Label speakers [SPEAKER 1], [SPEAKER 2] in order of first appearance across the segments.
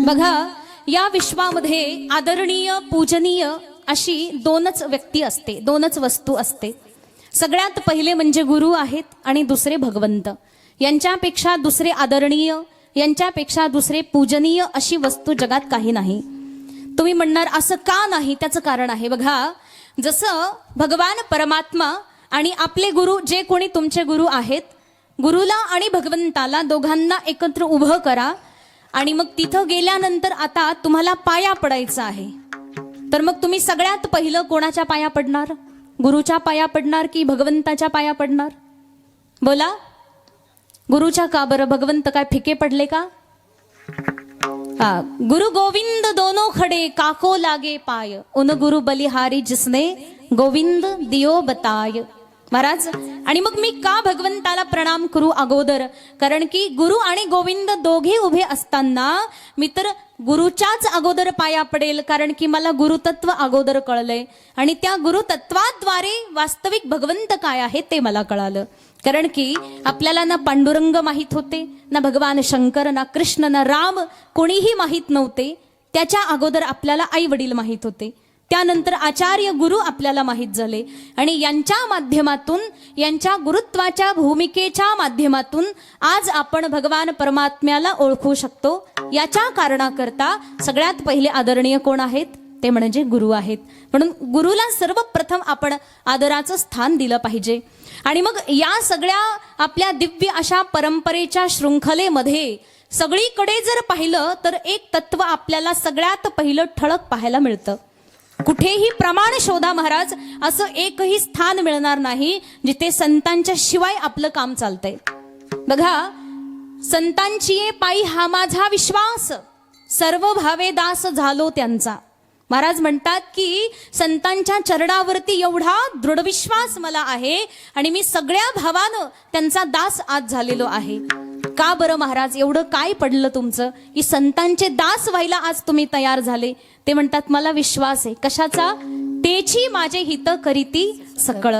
[SPEAKER 1] बघा, या विश्वामध्ये आदरणीय पूजनीय अशी दोनच व्यक्ती असते, दोनच वस्तू असते. सगळ्यात पहिले म्हणजे गुरु आहेत आणि दुसरे भगवंत. यांच्यापेक्षा दुसरे आदरणीय, यांच्यापेक्षा दुसरे पूजनीय अशी वस्तू जगात काही नाही. तुम्ही म्हणणार असं का नाही? त्याचं कारण आहे. बघा, जसं भगवान परमात्मा आणि आपले गुरु, जे कोणी तुमचे गुरु आहेत, गुरुला आणि भगवंताला दोघांना एकत्र उभं करा आणि मग तिथं गेल्यानंतर आता तुम्हाला पाया पडायचं आहे. तर मग तुम्ही सगळ्यात पहिलं कोणाच्या पाया पडणार? गुरुच्या पाया पडणार की भगवंताच्या पाया पडणार? बोला. गुरुच्या का बरं? भगवंत काय फिके पडले का? गुरु गोविंद दोनों खडे काको लागे पाय, उन गुरु बलिहारी जिसने गोविंद दियो बताय. महाराज, आणि मग मी का भगवंताला प्रणाम करू अगोदर? कारण की गुरु आणि गोविंद दोघे उभे असताना मी तर गुरुच्याच अगोदर पाया पडेल, कारण की मला गुरुतत्व अगोदर कळलंय आणि त्या गुरुतत्वाद्वारे वास्तविक भगवंत काय आहे ते मला कळालं. कारण की आपल्याला ना पांडुरंग माहित होते, ना भगवान शंकर, ना कृष्ण, ना राम कोणीही माहित नव्हते. त्याच्या अगोदर आपल्याला आई वडील माहित होते, त्यानंतर आचार्य गुरु आपल्याला माहित झाले आणि यांच्या माध्यमातून, यांच्या गुरुत्वाच्या भूमिकेच्या माध्यमातून आज आपण भगवान परमात्म्याला ओळखू शकतो. याच्या कारणाकरता सगळ्यात पहिले आदरणीय कोण आहेत? ते म्हणजे गुरु आहेत. म्हणून गुरुला सर्वप्रथम आपण आदराचं स्थान दिलं पाहिजे. आणि मग या सगळ्या आपल्या दिव्य अशा परंपरेच्या शृंखलेमध्ये सगळीकडे जर पाहिलं तर एक तत्व आपल्याला सगळ्यात पहिलं ठळक पाहायला मिळतं. कुठेही प्रमाण शोधा महाराज, असं एकही स्थान मिळणार नाही जिथे संतांच्या शिवाय आपलं काम चालतंय. बघा, संतांची पायी हा माझा विश्वास, सर्व भावे दास झालो त्यांचा. महाराज म्हणतात की संतांच्या चरणावरती एवढा दृढ विश्वास मला आहे आणि मी सगळ्या भावानं त्यांचा दास आज झालेलो आहे. का बरं महाराज? एवढं काय पडलं तुमचं की संतांचे दास व्हायला आज तुम्ही तयार झाले? ते म्हणतात मला विश्वास आहे. कशाचा? तेची माझे हित करीती सकळ.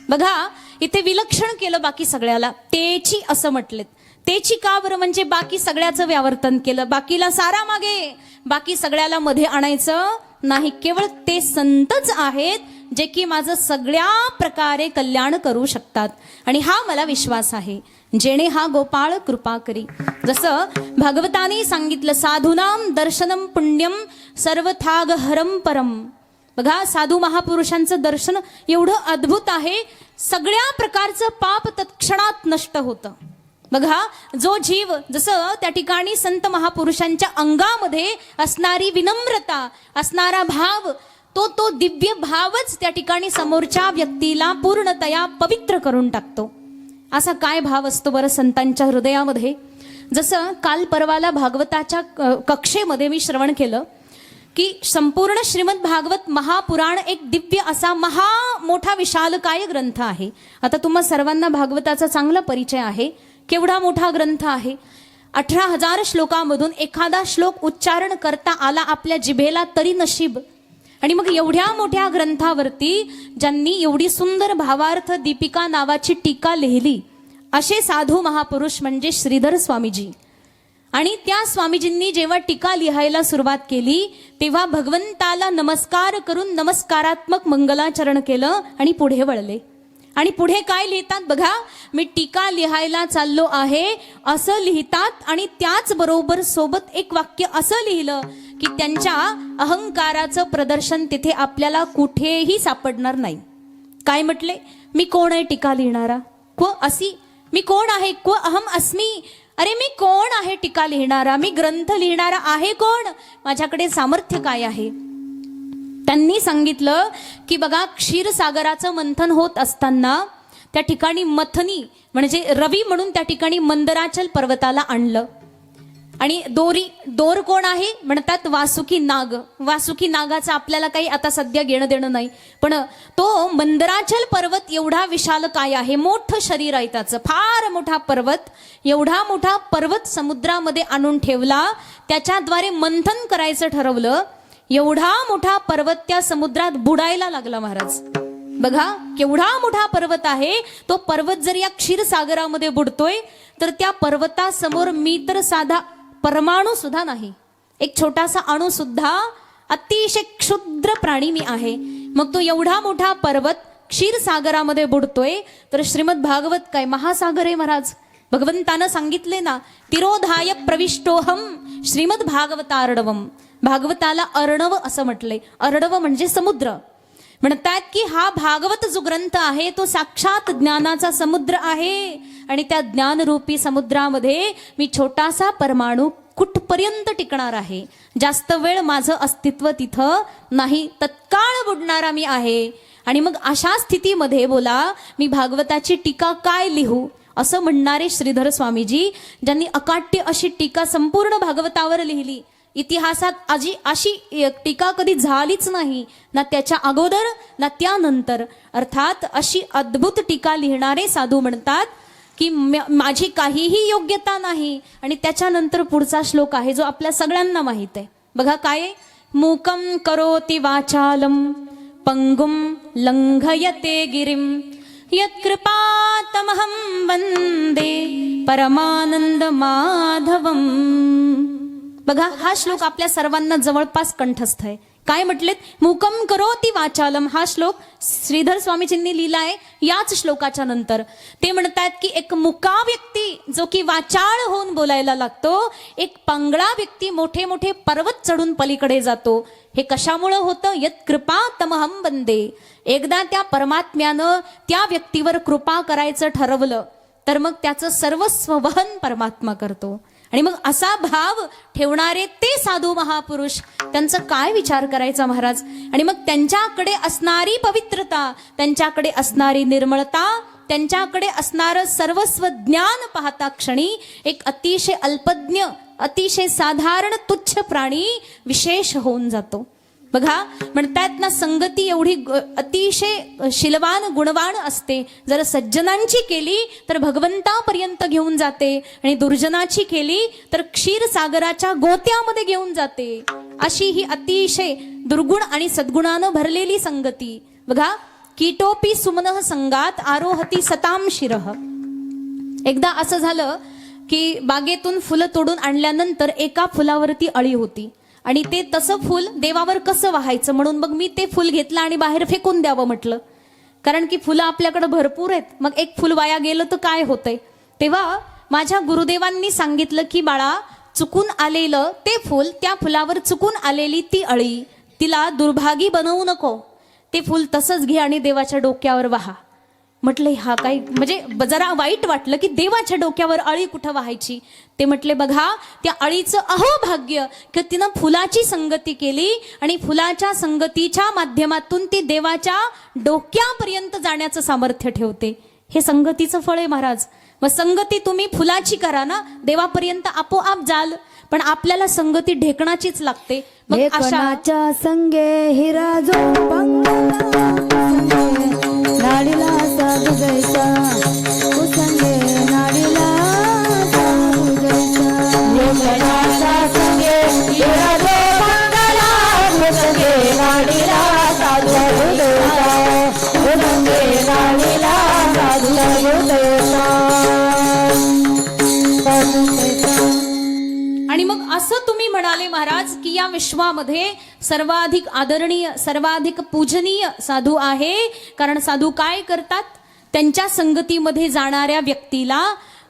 [SPEAKER 1] बघा, इथे विलक्षण केलं बाकी सगळ्याला, तेची असं म्हटलेत. तेची का बरं? म्हणजे बाकी सगळ्याचं व्यावर्तन केलं, बाकीला सारा मागे, बाकी सगळ्याला मध्ये आणायचं नाही. केवळ ते संतच आहेत जे की माझं सगळ्या प्रकारे कल्याण करू शकतात आणि हा मला विश्वास आहे. जेणे हा गोपाळ कृपा करी. जसं भागवताने सांगितलं, साधूनाम दर्शनम पुण्यम सर्वथाग हरम परम. बघा, साधू महापुरुषांचं दर्शन एवढं अद्भुत आहे, सगळ्या प्रकारचं पाप तत्क्षणात नष्ट होतं. बघा, जो जीव, जसं त्या ठिकाणी संत महापुरुषांच्या अंगामध्ये असणारी विनम्रता, असणारा भाव, तो दिव्य भावच त्या ठिकाणी समोरच्या व्यक्तीला पूर्णतया पवित्र करून टाकतो. असा काय भाव असतो बरं संतांच्या हृदयामध्ये? जसं काल परवाला भागवताच्या कक्षेमध्ये मी श्रवण केलं की संपूर्ण श्रीमद भागवत महापुराण एक दिव्य असा मोठा विशालकाय ग्रंथ आहे. आता तुम्हा सर्वांना भागवताचा चांगला परिचय आहे. केवढा मोठा ग्रंथ आहे. 18,000 श्लोकामधून एखादा श्लोक उच्चारण करता आला आपल्या जिभेला तरी नशीब. आणि मग एवढ्या मोठ्या ग्रंथावरती ज्यांनी एवढी सुंदर भावार्थ दीपिका नावाची टीका लिहिली असे साधू महापुरुष म्हणजे श्रीधर स्वामीजी. आणि त्या स्वामीजींनी जेव्हा टीका लिहायला सुरुवात केली तेव्हा भगवंताला नमस्कार करून नमस्कारात्मक मंगलाचरण केलं आणि पुढे वळले. आणि पुढे काय लिहितात बघा, मी टीका लिहायला चाललो आहे असं लिहितात आणि त्याच बरोबर सोबत एक वाक्य असं लिहिलं की त्यांच्या अहंकाराचं प्रदर्शन तिथे आपल्याला कुठेही सापडणार नाही. काय म्हटले? मी कोण आहे टीका लिहिणारा? क्व असी. मी कोण आहे? क्व अहम अस्मी. अरे मी कोण आहे टीका लिहिणारा? मी ग्रंथ लिहिणारा आहे कोण? माझ्याकडे सामर्थ्य काय आहे? त्यांनी सांगितलं की बघा, क्षीरसागराचं मंथन होत असताना त्या ठिकाणी मथनी म्हणजे रवी म्हणून त्या ठिकाणी मंदराचल पर्वताला आणलं आणि दोर कोण आहे? म्हणतात वासुकी नाग. वासुकी नागाचं आपल्याला काही आता सध्या घेणं देणं नाही, पण तो मंदराचल पर्वत एवढा विशाल काय आहे, मोठं शरीर आहे त्याचं, फार मोठा पर्वत. एवढा मोठा पर्वत समुद्रामध्ये आणून ठेवला, त्याच्याद्वारे मंथन करायचं ठरवलं. एवढा मोठा पर्वत त्या समुद्रात बुडायला लागला महाराज. बघा, केवढा मोठा पर्वत आहे तो. पर्वत जर या क्षीरसागरामध्ये बुडतोय तर त्या पर्वतासमोर मी तर साधा परमाणू सुद्धा नाही. एक छोटासा अणू सुद्धा अतिशय क्षुद्र प्राणी मी आहे. मग तो एवढा मोठा पर्वत क्षीरसागरामध्ये बुडतोय, तर श्रीमद भागवत काय महासागर आहे महाराज. भगवंतानं सांगितले ना, तिरोधाय प्रविष्टोहम श्रीमद भागवतार्णवम. भागवताला अर्णव असं म्हटलंय. अर्णव म्हणजे समुद्र. म्हणतात की हा भागवत जो ग्रंथ आहे तो साक्षात ज्ञानाचा समुद्र आहे, आणि त्या ज्ञानरूपी समुद्रामध्ये मी छोटासा परमाणू कुठपर्यंत टिकणार आहे. जास्त वेळ माझं अस्तित्व तिथं नाही, तत्काळ बुडणारा मी आहे. आणि मग अशा स्थितीमध्ये बोला मी भागवताची टीका काय लिहू, असं म्हणणारे श्रीधर स्वामीजी, ज्यांनी अकाट्य अशी टीका संपूर्ण भागवतावर लिहिली. इतिहासात अशी टीका कधी झालीच नाही, ना त्याच्या अगोदर ना त्यानंतर. अर्थात अशी अद्भुत टीका लिहिणारे साधू म्हणतात की माझी काहीही योग्यता नाही. आणि त्याच्यानंतर पुढचा श्लोक आहे जो आपल्या सगळ्यांना माहित आहे. बघा काय, मूकं करोति वाचालम पंगुम लंघयते गिरिम यत्कृपातमहं वंदे परमानंद माधवम. बघा हा श्लोक आपल्या सर्वांना जवळपास कंठस्थ आहे. काय म्हटलेत, मूकम करोति वाचालम. हा श्लोक श्रीधर स्वामीजींनी लिहिला आहे याच श्लोकाच्या नंतर. ते म्हणतात की एक मुका व्यक्ती जो की वाचाळ होऊन बोलायला लागतो, एक पंगळा व्यक्ती मोठे मोठे पर्वत चढून पलीकडे जातो. हे कशामुळे होतं, यत् कृपा तमहं वंदे. एकदा त्या परमात्म्यानं त्या व्यक्तीवर कृपा करायचं ठरवलं तर मग त्याचं सर्वस्व वहन परमात्मा करतो. आणि मग असा भाव ठेवणारे ते साधू महापुरुष, त्यांचं काय विचार करायचा महाराज. आणि मग त्यांच्याकडे असणारी पवित्रता, त्यांच्याकडे असणारी निर्मळता, त्यांच्याकडे असणारं सर्वस्व ज्ञान पाहता क्षणी एक अतिशय अल्पज्ञ, अतिशय साधारण तुच्छ प्राणी विशेष होऊन जातो. बघा म्हणतात ना, संगती एवढी अतिशय शीलवान गुणवान असते. जर सज्जनांची केली तर भगवंतापर्यंत घेऊन जाते, आणि दुर्जनाची केली तर क्षीरसागराच्या गोत्यामध्ये घेऊन जाते. अशी ही अतिशय दुर्गुण आणि सद्गुणानं भरलेली संगती. बघा, कीटोपी सुमनः संगात आरोहती सताम शिरः. एकदा असं झालं की बागेतून फुलं तोडून आणल्यानंतर एका फुलावरती अळी होती, आणि ते तसं फुल देवावर कसं वाहायचं म्हणून मग मी ते फुल घेतलं आणि बाहेर फेकून द्यावं म्हटलं. कारण की फुलं आपल्याकडे भरपूर आहेत, मग एक फुल वाया गेलं तर काय होतंय. तेव्हा माझ्या गुरुदेवांनी सांगितलं की बाळा, चुकून आलेलं ते फुल, त्या फुलावर चुकून आलेली ती अळी, तिला दुर्भागी बनवू नको. ते फुल तसंच घे आणि देवाच्या डोक्यावर वाहा. म्हटले हा काही म्हणजे जरा वाईट वाटलं की देवाच्या डोक्यावर अळी कुठं वाहायची. ते म्हटले बघा, त्या अळीचं अहोभाग्य की तिनं फुलाची संगती केली, आणि फुलाच्या संगतीच्या माध्यमातून ती देवाच्या डोक्यापर्यंत जाण्याचं सामर्थ्य ठेवते. हे संगतीचं फळ आहे महाराज. मग संगती तुम्ही फुलाची करा ना, देवापर्यंत आपोआप जाल. पण आपल्याला संगती ढेकणाचीच लागते. मग
[SPEAKER 2] अशाच्या संगे हिरा जो नाडीला साधू जैसा, कुसंगे नाडीला साधू जैसा. योगनाचा संगे हिरा जो मंगला, कुसंगे नाडीला साधू जैसा, कुसंगे नाडीला साधू जैसा.
[SPEAKER 1] आणि मग असं तुम्ही म्हणाले महाराज की या विश्वामध्ये सर्वाधिक आदरणीय, सर्वाधिक पूजनीय साधू आहे. कारण साधू काय करतात, त्यांच्या संगतीमध्ये जाणाऱ्या व्यक्तीला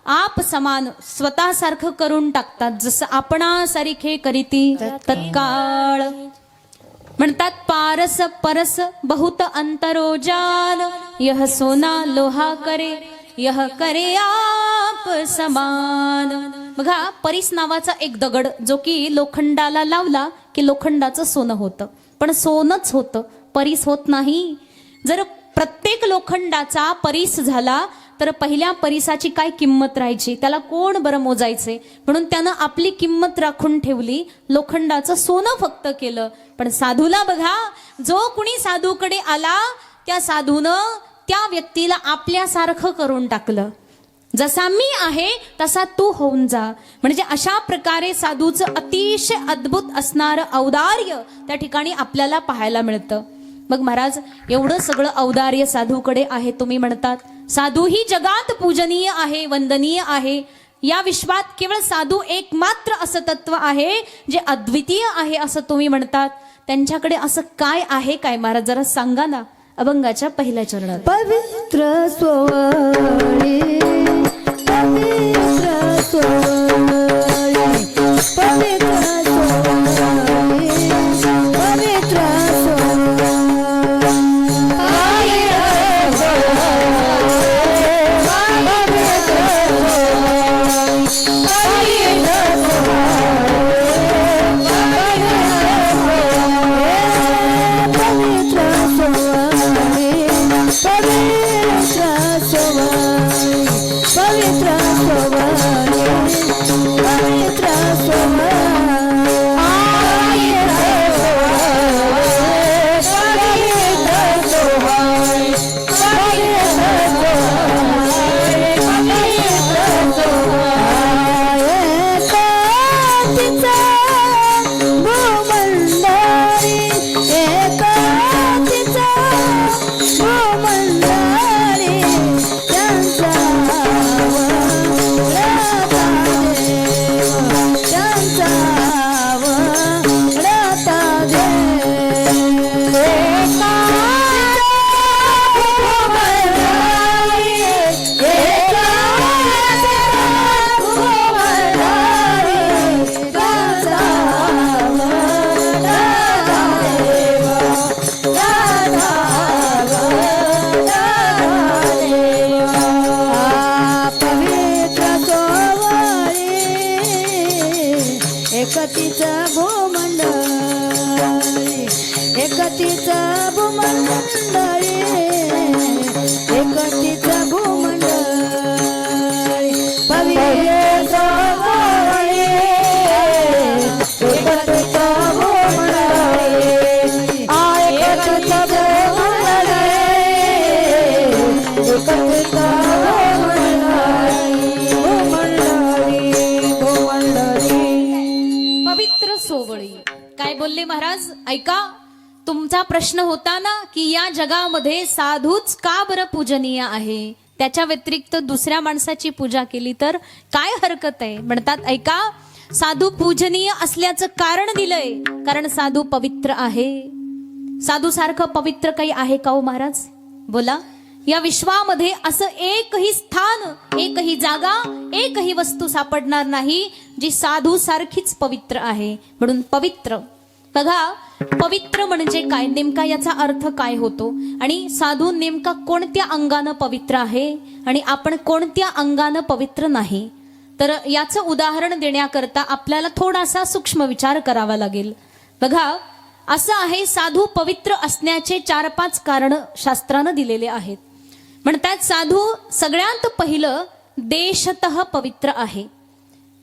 [SPEAKER 1] आप समान स्वतःसारखं करून टाकतात. जसं आपणासारखे करीती तत्काळ. म्हणतात पारस परस बहुत अंतरोजान, यह सोना लोहा करे, यह करे आप समान. बघा, परीस नावाचा एक दगड जो की लोखंडाला लावला की लोखंडाचं सोनं होतं, पण सोनच होतं, परीस होत नाही. जर प्रत्येक लोखंडाचा परीस झाला तर पहिल्या परीसाची काय किंमत राहायची, त्याला कोण बरं मोजायचे. म्हणून त्यानं आपली किंमत राखून ठेवली, लोखंडाचं सोनं फक्त केलं. पण साधूला बघा, जो कुणी साधूकडे आला त्या साधूनं त्या व्यक्तीला आपल्यासारखं करून टाकलं. जसा मी आहे तसा तू होऊन जा. म्हणजे अशा प्रकारे साधूचं अतिशय अद्भुत असणारं औदार्य त्या ठिकाणी आपल्याला पाहायला मिळतं. मग महाराज, एवढं सगळं औदार्य साधूकडे आहे तुम्ही म्हणतात. साधू ही जगात पूजनीय आहे, वंदनीय आहे. या विश्वात केवळ साधू एकमात्र असं तत्व आहे जे अद्वितीय आहे असं तुम्ही म्हणतात. त्यांच्याकडे असं काय आहे काय महाराज जरा सांगा ना. अभंगाच्या पहिल्या चरणात.
[SPEAKER 2] पवित्र सोवळी पवित्र सोवळी पवित्र सोवळी पवित्र एकतीचा भूमंडळी एकतीचा भूमंडळी एकतीचा भूमंडळी पवित्र सोवळी एकतीचा भूमंडळी एकतीचा भूमंडळी एकतीचा
[SPEAKER 1] पवित्र सोवळी. काय बोलले महाराज ऐका. तुमचा प्रश्न होता ना की या जगामध्ये साधूच का बरं पूजनीय आहे, त्याच्या व्यतिरिक्त दुसऱ्या माणसाची पूजा केली तर काय हरकत आहे. म्हणतात ऐका, साधू पूजनीय असल्याचं कारण दिलंय कारण साधू पवित्र आहे. साधू सारखं पवित्र काही आहे का हो महाराज बोला. या विश्वामध्ये असं एकही स्थान, एकही जागा, एकही वस्तू सापडणार नाही जी साधू सारखीच पवित्र आहे. म्हणून पवित्र. बघा, पवित्र म्हणजे काय, नेमका याचा अर्थ काय होतो आणि साधू नेमका कोणत्या अंगानं पवित्र आहे आणि आपण कोणत्या अंगानं पवित्र नाही. तर याचं उदाहरण देण्याकरता आपल्याला थोडासा सूक्ष्म विचार करावा लागेल. बघा, असं आहे, साधू पवित्र असण्याचे 4-5 कारण शास्त्रानं दिलेले आहेत. म्हणतात साधू सगळ्यात पहिलं देशतः पवित्र आहे.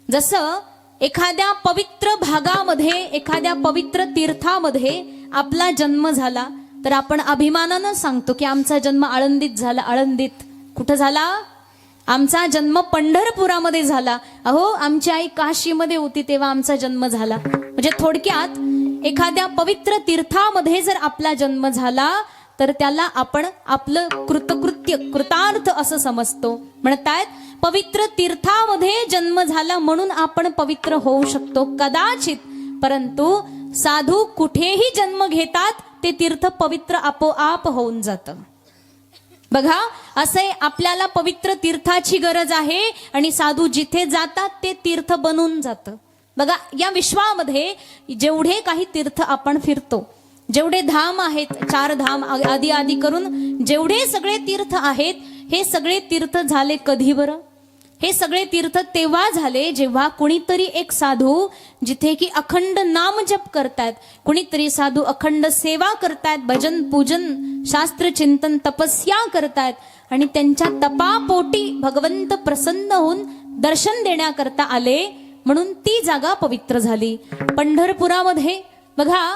[SPEAKER 1] जसं एखाद्या पवित्र भागामध्ये, एखाद्या पवित्र तीर्थामध्ये आपला जन्म झाला तर आपण अभिमानानं सांगतो की आमचा जन्म आळंदीत झाला. आळंदीत कुठं झाला? आमचा जन्म पंढरपुरामध्ये झाला. अहो, आमची आई काशीमध्ये होती तेव्हा आमचा जन्म झाला. म्हणजे थोडक्यात एखाद्या पवित्र तीर्थामध्ये जर आपला जन्म झाला तर त्याला आपण आपलं कृतकृत्य, कृतार्थ असं समजतो. म्हणतात पवित्र तीर्थामध्ये जन्म झाला म्हणून आपण पवित्र होऊ शकतो कदाचित, परंतु साधू कुठेही जन्म घेतात ते तीर्थ पवित्र आपोआप होऊन जातं. बघा, असे आपल्याला पवित्र तीर्थाची गरज आहे आणि साधू जिथे जातात ते तीर्थ बनून जातं. बघा, या विश्वामध्ये जेवढे काही तीर्थ आपण फिरतो, जेवढे धाम आहेत, 4 धाम आदी आदी करून जेवढे सगळे तीर्थ आहेत, हे सगळे तीर्थ झाले कधी बरं? हे सगळे तीर्थ तेव्हा झाले जेव्हा कुणीतरी एक साधू जिथे की अखंड नाम जप करतात, कुणीतरी साधू अखंड सेवा करतात, भजन पूजन शास्त्र चिंतन तपस्या करतात आणि त्यांच्या तपापोटी भगवंत प्रसन्न होऊन दर्शन देण्याकरता आले म्हणून ती जागा पवित्र झाली. पंढरपुरामध्ये बघा,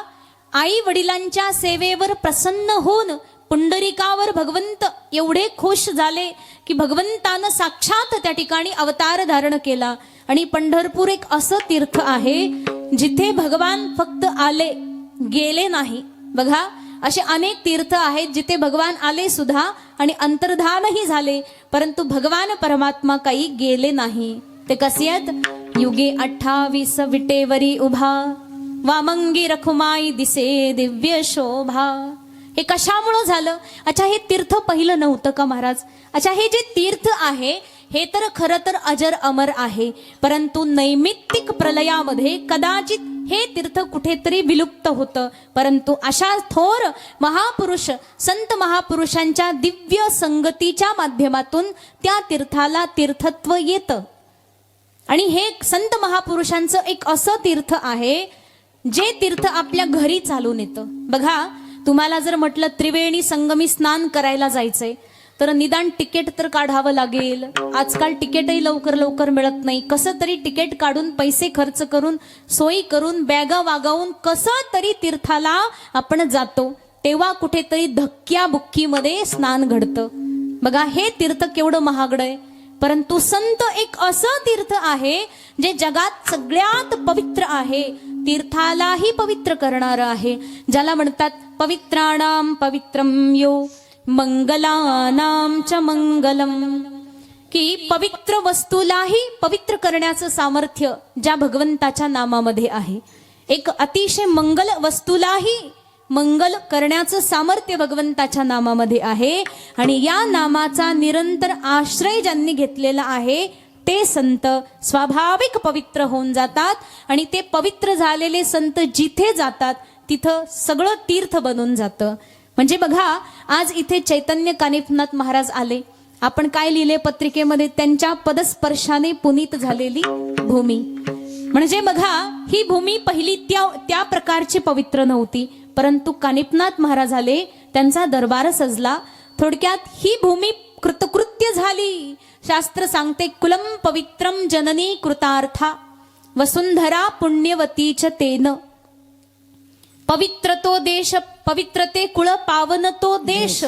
[SPEAKER 1] आई वडिलांच्या सेवेवर प्रसन्न होऊन पुंडरीकावर भगवंत एवढे खुश झाले की भगवंतानं साक्षात त्या ठिकाणी अवतार धारण केला. आणि पंढरपूर एक असं तीर्थ आहे जिथे भगवान फक्त आले, गेले नाही. बघा, असे अनेक तीर्थ आहेत जिथे भगवान आले सुद्धा आणि अंतर्धानही झाले, परंतु भगवान परमात्मा काही गेले नाही. ते कसे आहेत? युगे 28 विटेवरी उभा, वामंगी रखुमाई दिसे दिव्य शोभा. हे कशामुळं झालं? अच्छा, हे तीर्थ पहिलं नव्हतं का महाराज? अच्छा, हे जे तीर्थ आहे हे तर खरं तर अजर अमर आहे, परंतु नैमित्तिक प्रलयामध्ये कदाचित हे तीर्थ कुठेतरी विलुप्त होतं. परंतु अशा थोर महापुरुष संत महापुरुषांच्या दिव्य संगतीच्या माध्यमातून त्या तीर्थाला तीर्थत्व येतं. आणि हे संत महापुरुषांचं एक असं तीर्थ आहे जे तीर्थ आपल्या घरी चालून येतं. बघा, तुम्हाला जर म्हटलं त्रिवेणी संगमी स्नान करायला जायचंय तर निदान तिकीट तर काढावं लागेल. आजकाल तिकीटही लवकर लवकर मिळत नाही. कसं तरी तिकीट काढून पैसे खर्च करून सोयी करून बॅगा वागावून कसं तरी तीर्थाला आपण जातो. तेव्हा कुठेतरी धक्क्या बुक्कीमध्ये स्नान घडतं. बघा, हे तीर्थ केवढं महागडं आहे. परंतु संत एक असं तीर्थ आहे जे जगात सगळ्यात पवित्र आहे, तीर्थालाही पवित्र करणारं आहे, ज्याला म्हणतात पवित्राणाम पवित्रम यो मंगलानाम च मंगलम. की पवित्र वस्तूलाही पवित्र करण्याचं सामर्थ्य ज्या भगवंताच्या नामामध्ये आहे. एक अतिशय मंगल वस्तूलाही मंगल करण्याचं सामर्थ्य भगवंताच्या नामामध्ये आहे. आणि या नामाचा निरंतर आश्रय ज्यांनी घेतलेला आहे ते संत स्वाभाविक पवित्र होऊन जातात. आणि ते पवित्र झालेले संत जिथे जातात तिथं सगळं तीर्थ बनून जातं. म्हणजे बघा, आज इथे चैतन्य कानिफनाथ महाराज आले. आपण काय लिहिले पत्रिकेमध्ये? त्यांच्या पदस्पर्शाने पुनीत झालेली भूमी. म्हणजे बघा, ही भूमी पहिली त्या प्रकारची पवित्र नव्हती, परंतु कानिफनाथ महाराज आले, त्यांचा दरबार सजला. थोडक्यात ही भूमी कृतकृत्य झाली. शास्त्र सांगते कुलम पवित्रम जननी कृतार्था वसुंधरा पुण्यवतीच तेन. पवित्र तो देश पवित्रते कुळ पावन तो देश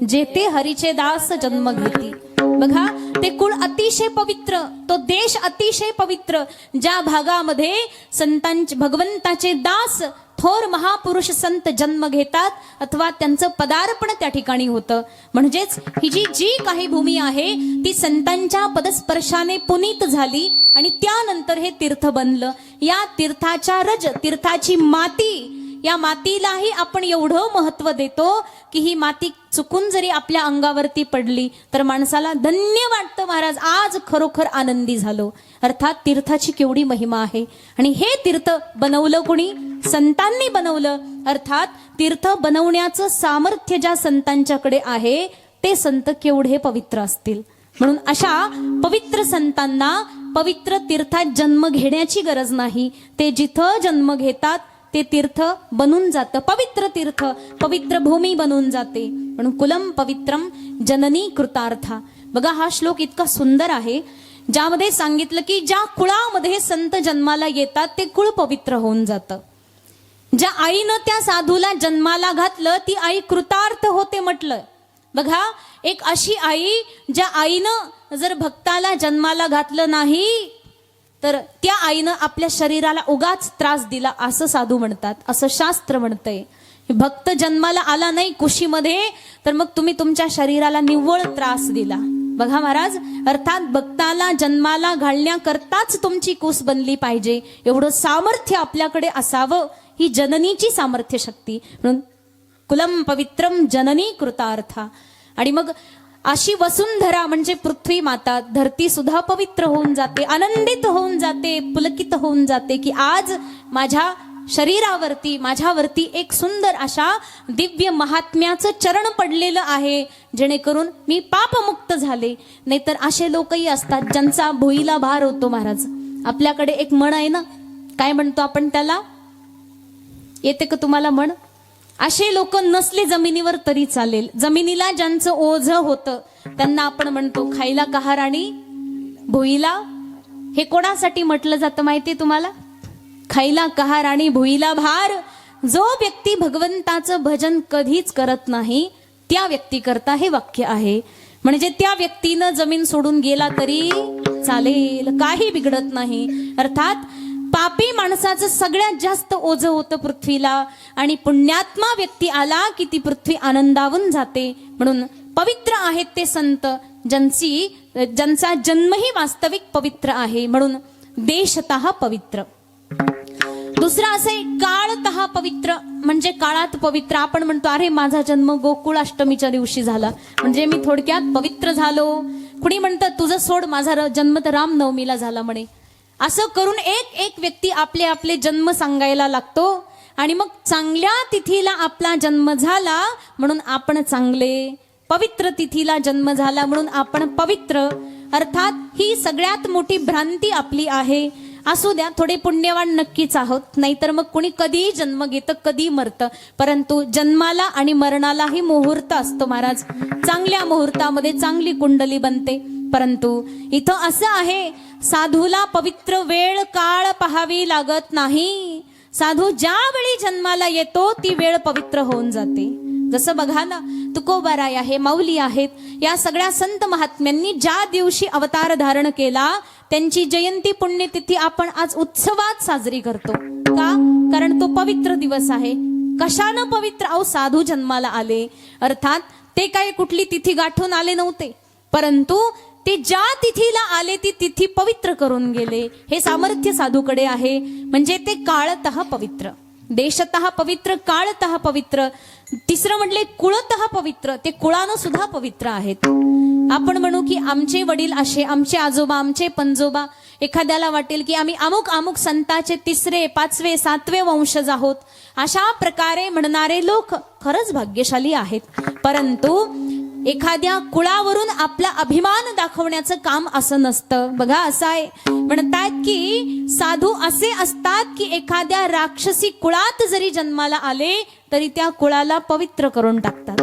[SPEAKER 1] जेथे हरीचे दास जन्म घेती. बघा, ते कुळ अतिशय पवित्र, तो देश अतिशय पवित्र, ज्या भागामध्ये संतांचे भगवंताचे दास थोर महापुरुष संत जन्म घेतात अथवा त्यांचं पदार्पण त्या ठिकाणी होतं. म्हणजेच ही जी काही भूमी आहे ती संतांच्या पदस्पर्शाने पुनीत झाली आणि त्यानंतर हे तीर्थ बनलं. या तीर्थाच्या रज, तीर्थाची माती, या मातीलाही आपण एवढं महत्व देतो की ही माती चुकून जरी आपल्या अंगावरती पडली तर माणसाला धन्य वाटतं. महाराज, आज खरोखर आनंदी झालो. अर्थात तीर्थाची केवढी महिमा आहे. आणि हे तीर्थ बनवलं कोणी? संतांनी बनवलं. अर्थात तीर्थ बनवण्याचं सामर्थ्य ज्या संतांच्याकडे आहे ते संत केवढे पवित्र असतील. म्हणून अशा पवित्र संतांना पवित्र तीर्थात जन्म घेण्याची गरज नाही. ते जिथं जन्म घेतात ते तीर्थ बनून जातं. पवित्र तीर्थ, पवित्र भूमी बनून जाते. म्हणून कुलम पवित्रम जननी कृतार्था. बघा, हा श्लोक इतका सुंदर आहे ज्यामध्ये सांगितलं की ज्या कुळामध्ये संत जन्माला येतात ते कुळ पवित्र होऊन जातं. ज्या आईनं त्या साधूला जन्माला घातलं ती आई कृतार्थ होते म्हटलं. बघा, एक अशी आई ज्या आईनं जर भक्ताला जन्माला घातलं नाही तर त्या आईनं आपल्या शरीराला उगाच त्रास दिला असं साधू म्हणतात, असं शास्त्र म्हणतंय. भक्त जन्माला आला नाही कुशीमध्ये तर मग तुम्ही तुमच्या शरीराला निव्वळ त्रास दिला. बघा महाराज, अर्थात भक्ताला जन्माला घालण्याकरताच तुमची कुस बनली पाहिजे, एवढं सामर्थ्य आपल्याकडे असावं. ही जननीची सामर्थ्य शक्ती. म्हणून कुलम पवित्रम जननी कृतार्था. आणि मग अशी वसुंधरा म्हणजे पृथ्वी माता, धरती सुद्धा पवित्र होऊन जाते, आनंदित होऊन जाते, पुलकित होऊन जाते की आज माझ्या शरीरावरती, माझ्यावरती एक सुंदर अशा दिव्य महात्म्याचं चरण पडलेलं आहे जेणेकरून मी पापमुक्त झाले. नाहीतर असे लोकही असतात ज्यांचा भुईला भार होतो. महाराज, आपल्याकडे एक म्हण आहे ना, काय म्हणतो आपण त्याला? येते का तुम्हाला म्हण? असे लोक नसले जमिनीवर तरी चालेल. जमिनीला ज्यांचं ओझं होतं त्यांना आपण म्हणतो खायला कहार आणि भुईला. हे कोणासाठी म्हटलं जातं माहितीये तुम्हाला? खायला कहार आणि भुईला भार. जो व्यक्ती भगवंताचं भजन कधीच करत नाही त्या व्यक्तीकरता हे वाक्य आहे. म्हणजे त्या व्यक्तीनं जमीन सोडून गेला तरी चालेल, काही बिघडत नाही. अर्थात पापी माणसाचं सगळ्यात जास्त ओझं होतं पृथ्वीला आणि पुण्यात्मा व्यक्ती आला की ती पृथ्वी आनंदावून जाते. म्हणून पवित्र आहेत ते संत ज्यांचा जन्मही वास्तविक पवित्र आहे, म्हणून देशतः पवित्र. दुसरा असे काळतः पवित्र, म्हणजे काळात पवित्र. आपण म्हणतो अरे माझा जन्म गोकुळाष्टमीच्या दिवशी झाला म्हणजे मी थोडक्यात पवित्र झालो. कुणी म्हणतं तुझं सोड, माझा जन्म तर रामनवमीला झाला म्हणे. असं करून एक एक व्यक्ती आपले आपले जन्म सांगायला लागतो आणि मग चांगल्या तिथीला आपला जन्म झाला म्हणून आपण चांगले, पवित्र तिथीला जन्म झाला म्हणून आपण पवित्र. अर्थात ही सगळ्यात मोठी भ्रांती आपली आहे. असू द्या, थोडे पुण्यवान नक्कीच आहोत, नाहीतर मग कुणी कधीही जन्म घेतं, कधी मरतं. परंतु जन्माला आणि मरणालाही मुहूर्त असतो महाराज. चांगल्या मुहूर्तामध्ये चांगली कुंडली बनते. परंतु इथं असं आहे, साधूला पवित्र वेळ काळ पाहावी लागत नाही. साधू ज्या वेळी जन्माला येतो ती वेळ पवित्र होऊन जाते. जसं बघा ना, तुकोबाराय आहे, माऊली आहेत, या सगळ्या संत महात्म्यांनी ज्या दिवशी अवतार धारण केला त्यांची जयंती पुण्यतिथी आपण आज उत्सवात साजरी करतो. का? कारण तो पवित्र दिवस आहे. कशानं पवित्र? अहो साधू जन्माला आले. अर्थात ते काही कुठली तिथी गाठून आले नव्हते, परंतु ते ज्या तिथीला आले ती तिथी पवित्र करून गेले. हे सामर्थ्य साधूकडे आहे. म्हणजे ते काळतः पवित्र, देशतः पवित्र, काळतः पवित्र. तिसरं म्हणले कुळतः पवित्र, ते कुळानं सुद्धा पवित्र आहेत. आपण म्हणू की आमचे वडील असे, आमचे आजोबा, आमचे पंजोबा. एखाद्याला वाटेल की आम्ही अमुक अमुक संताचे 3रे 5वे 7वे वंशज आहोत. अशा प्रकारे म्हणणारे लोक खरंच भाग्यशाली आहेत. परंतु एखाद्या कुळावरून आपला अभिमान दाखवण्याचं काम असं नसतं. बघा असं आहे, म्हणतात की साधू असे असतात की एखाद्या राक्षसी कुळात जरी जन्माला आले तरी त्या कुळाला पवित्र करून टाकतात.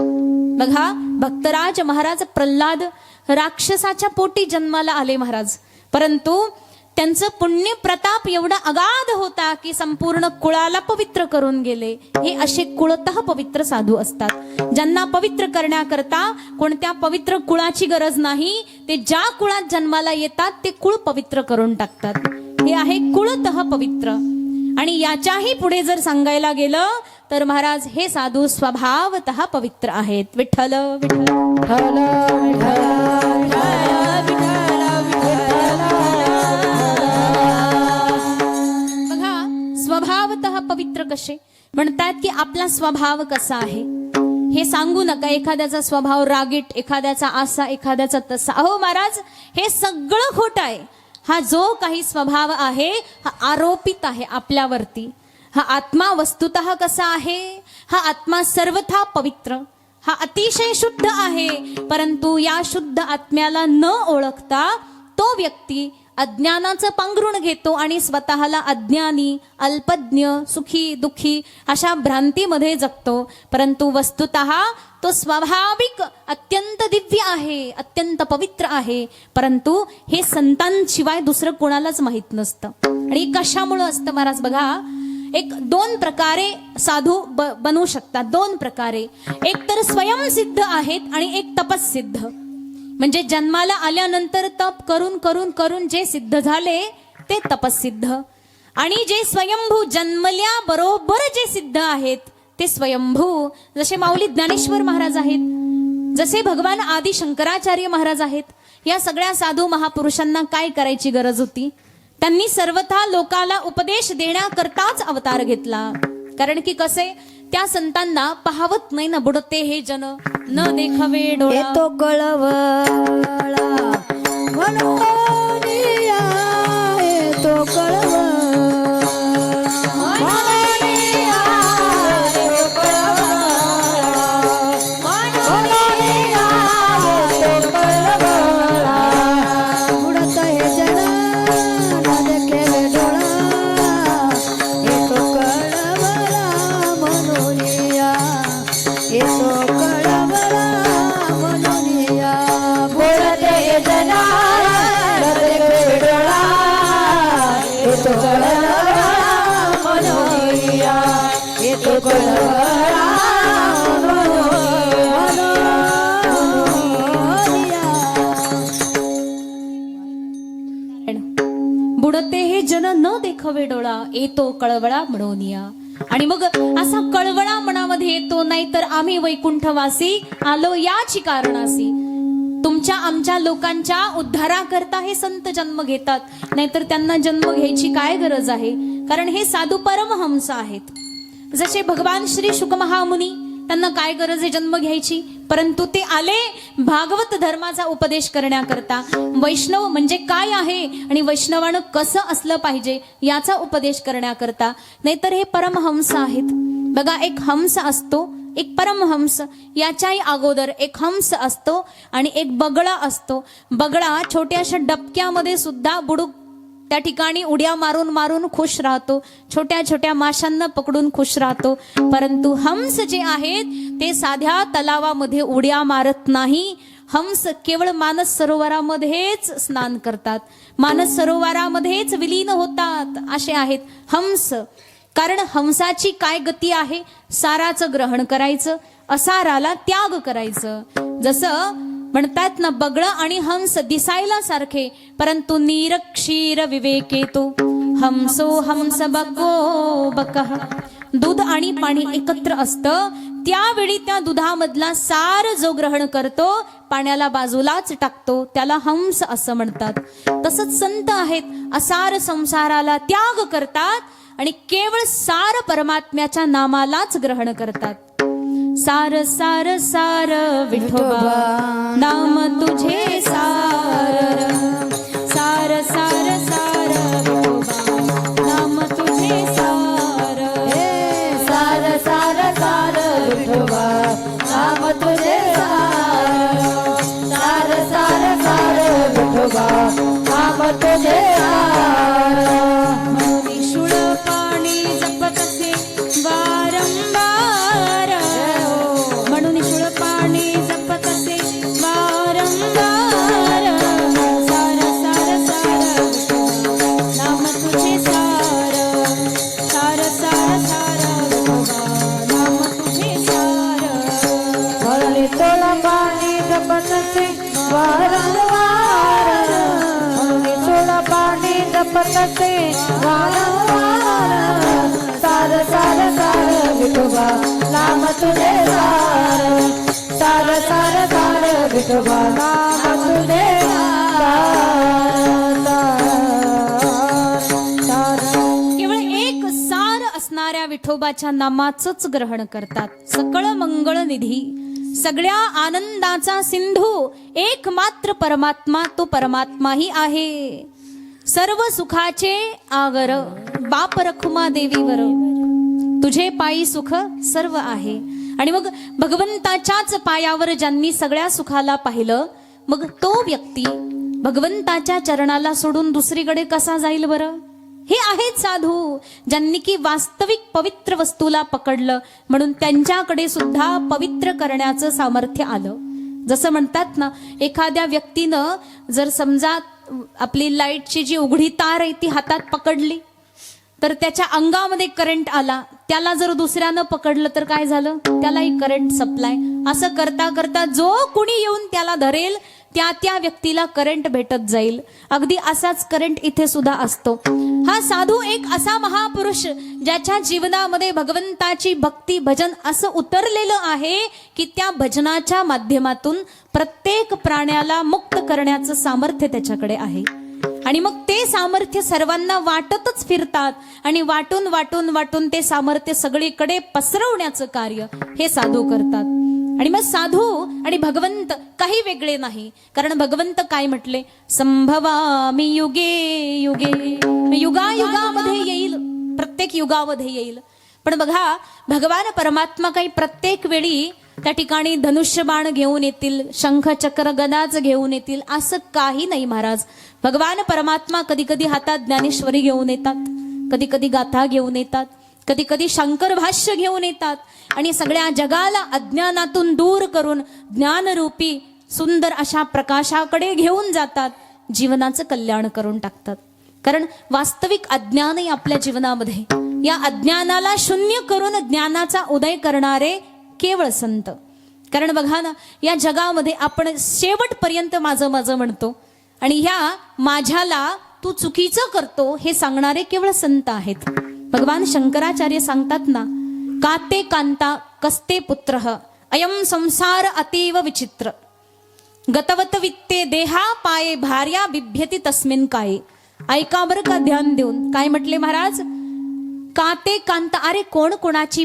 [SPEAKER 1] बघा भक्तराज महाराज प्रल्हाद राक्षसाच्या पोटी जन्माला आले महाराज, परंतु त्यांचं पुण्य प्रताप एवढा अगाध होता की संपूर्ण कुळाला पवित्र करून गेले. हे असे कुळतः पवित्र साधू असतात, ज्यांना पवित्र करण्याकरता कोणत्या पवित्र कुळाची गरज नाही. ते ज्या कुळात जन्माला येतात ते कुळ पवित्र करून टाकतात. हे आहे कुळतः पवित्र. आणि याच्याही पुढे जर सांगायला गेलं तर महाराज हे साधू स्वभावतः पवित्र आहेत. विठ्ठल विठ्ठल स्वभावतः पवित्र कसे? म्हणतात की आपला स्वभाव कसा आहे हे सांगू नका. एखाद्याचा स्वभाव रागीट, एखाद्याचा असा, एखाद्याचा तसा. अहो महाराज हे सगळं खोटं आहे. हा जो काही स्वभाव आहे हा आरोपित आहे आपल्यावरती. हा आत्मा वस्तुतः कसा आहे? हा आत्मा सर्वथा पवित्र, हा अतिशय शुद्ध आहे. परंतु या शुद्ध आत्म्याला न ओळखता तो व्यक्ती अज्ञानाचं पांघरुण घेतो आणि स्वतःला अज्ञानी, अल्पज्ञ, सुखी, दुःखी अशा भ्रांतीमध्ये जगतो. परंतु वस्तुतः तो स्वाभाविक अत्यंत दिव्य आहे, अत्यंत पवित्र आहे. परंतु हे संतांशिवाय दुसरं कोणालाच माहित नसतं. आणि कशामुळं असतं महाराज? बघा, एक 2 प्रकारे साधू बनवू शकतात. 2 प्रकारे. एक तर स्वयंसिद्ध आहेत आणि एक तपस्सिद्ध. म्हणजे जन्माला आल्यानंतर तप करून करून करून जे सिद्ध झाले ते तपस्सिद्ध. आणि जे स्वयंभू जन्मल्या बरोबर जे सिद्ध आहेत ते स्वयंभू. जसे माऊली ज्ञानेश्वर महाराज आहेत, जसे भगवान आदि शंकराचार्य महाराज आहेत. या सगळ्या साधू महापुरुषांना काय करायची गरज होती? त्यांनी सर्वथा लोकाला उपदेश देण्याकरताच अवतार घेतला. कारण की कसे, त्या संतांना पाहवत नाही ना. बुडते हे जन न देखवे डोळा,
[SPEAKER 2] येतो कळवळा म्हणून येतो कळवळा.
[SPEAKER 1] बुडते हे जन न देखवे डोळा, येतो कळवळा म्हणूनिया. आणि मग असा कळवळा मनामध्ये येतो, नाहीतर आम्ही वैकुंठवासी आलो याची कारणासी. तुमच्या आमच्या लोकांच्या उद्धाराकरता हे संत जन्म घेतात, नाहीतर त्यांना जन्म घ्यायची काय गरज आहे, कारण हे साधू परमहंस आहेत. जसे भगवान श्री शुकमहामुनी, त्यांना काय गरज आहे जन्म घ्यायची, परंतु ते आले भागवत धर्माचा उपदेश करण्याकरता. वैष्णव म्हणजे काय आहे आणि वैष्णवानं कसं असलं पाहिजे याचा उपदेश करण्याकरता. नाहीतर हे परमहंस आहेत. बघा, एक हंस असतो, एक परमहंस, याच्याही अगोदर एक हंस असतो आणि एक बगळा असतो. बगळा छोट्याशा डबक्यामध्ये सुद्धा बुडूक त्या ठिकाणी उड्या मारून मारून खुश राहतो, छोट्या छोट्या माशांना पकडून खुश राहतो. परंतु हंस जे आहेत ते साध्या तलावामध्ये उड्या मारत नाही. हंस केवळ मानस सरोवरामध्येच स्नान करतात, मानस सरोवरामध्येच विलीन होतात, असे आहेत हंस. कारण हंसाची काय गती आहे, साराचं ग्रहण करायचं, असाराला त्याग करायचं. जसं म्हणतात ना, बगळं आणि हंस दिसायला सारखे, परंतु निरक्षीर विवेकेतो हंसो हंस बको बकः. दूध आणि पाणी एकत्र असतं, त्यावेळी त्या दुधामधला सार जो ग्रहण करतो, पाण्याला बाजूलाच टाकतो, त्याला हंस असं म्हणतात. तसंच संत आहेत, असार संसाराला त्याग करतात आणि केवळ सार परमात्म्याच्या नामालाच ग्रहण करतात. सार सार सार विठोबा नाम तुझे सार, सार सार सार विठोबा नाम तुझे सार,
[SPEAKER 2] सार सार सार विठोबा नाम तुझे सार, सार सार सार विठोबा नाम तुझे सार.
[SPEAKER 1] निशुळ पाणी जपत असे वारंवार, म्हणून निशुळ पाणी जपत असे वारंवार. सार सार सार विठोबा नाम तुझे सार, सार सार सार विठोबा नाम तुझे सार.
[SPEAKER 2] हरले तोला पाणी जपत असे वारंवार, हरले तोला पाणी जपत असे वारंवार. सार सार सार विठोबा नाम तुझे सार, सार सार सार विठोबा नाम तुझे सार, सार सार.
[SPEAKER 1] केवळ एक सार असणाऱ्या विठोबाच्या नामाचंच ग्रहण करतात. सकळ मंगळ निधी, सगळ्या आनंदाचा सिंधू एकमात्र परमात्मा, तो परमात्माही आहे. सर्व सुखाचे आगर बाप रखुमा देवीवर, तुझे पायी सुख सर्व आहे. आणि मग भगवंताच्याच पायावर ज्यांनी सगळ्या सुखाला पाहिलं, मग तो व्यक्ती भगवंताच्या चरणाला सोडून दुसरीकडे कसा जाईल बरं? हे आहेत साधू, ज्यांनी की वास्तविक पवित्र वस्तूला पकडलं, म्हणून त्यांच्याकडे सुद्धा पवित्र करण्याचं सामर्थ्य आलं. जसं म्हणतात ना, एखाद्या व्यक्तीनं जर समजा आपली लाईटची जी उघडी तार आहे ती हातात पकडली, तर त्याच्या अंगामध्ये करंट आला. त्याला जर दुसऱ्यानं पकडलं तर काय झालं? त्यालाही करंट सप्लाय. असं करता करता जो कुणी येऊन त्याला धरेल त्या त्या व्यक्तीला करंट भेटत जाईल. अगदी असाच करंट इथे सुद्धा असतो. हा साधू एक असा महापुरुष ज्याच्या जीवनामध्ये भगवंताची भक्ती भजन असं उतरलेलं आहे की त्या भजनाच्या माध्यमातून प्रत्येक प्राण्याला मुक्त करण्याचं सामर्थ्य त्याच्याकडे आहे. आणि मग ते सामर्थ्य सर्वांना वाटतच फिरतात आणि वाटून वाटून वाटून ते सामर्थ्य सगळीकडे पसरवण्याचं कार्य हे साधू करतात. आणि मग साधू आणि भगवंत काही वेगळे नाही. कारण भगवंत काय म्हटले? संभवामि युगे युगे, युगायुगामध्ये येईल, प्रत्येक युगामध्ये येईल. पण बघा, भगवान परमात्मा काही प्रत्येक वेळी त्या ठिकाणी धनुष्यबाण घेऊन येतील, शंख चक्र गदाच घेऊन येतील, असं काही नाही महाराज. भगवान परमात्मा कधी कधी हातात ज्ञानेश्वरी घेऊन येतात, कधी कधी गाथा घेऊन येतात, कधी कधी शंकर भाष्य घेऊन येतात आणि सगळ्या जगाला अज्ञानातून दूर करून ज्ञानरूपी सुंदर अशा प्रकाशाकडे घेऊन जातात, जीवनाचं कल्याण करून टाकतात. कारण वास्तविक अज्ञानही आपल्या जीवनामध्ये, या अज्ञानाला शून्य करून ज्ञानाचा उदय करणारे केवळ संत. कारण बघा ना, या जगामध्ये आपण शेवटपर्यंत माझं माझं म्हणतो आणि ह्या माझ्याला तू चुकीचं करतो हे सांगणारे केवळ संत आहेत. भगवान शंकराचार्य सांगतात ना, काते कांता कस्ते पुत्र अयम संसार अतीव विचित्र गतवत वित्ते देहा पाये भार्या बिभ्यती तस्मिन काय. ऐका बरं का ध्यान देऊन, काय म्हटले महाराज? काते कांता, अरे कोण कोणाची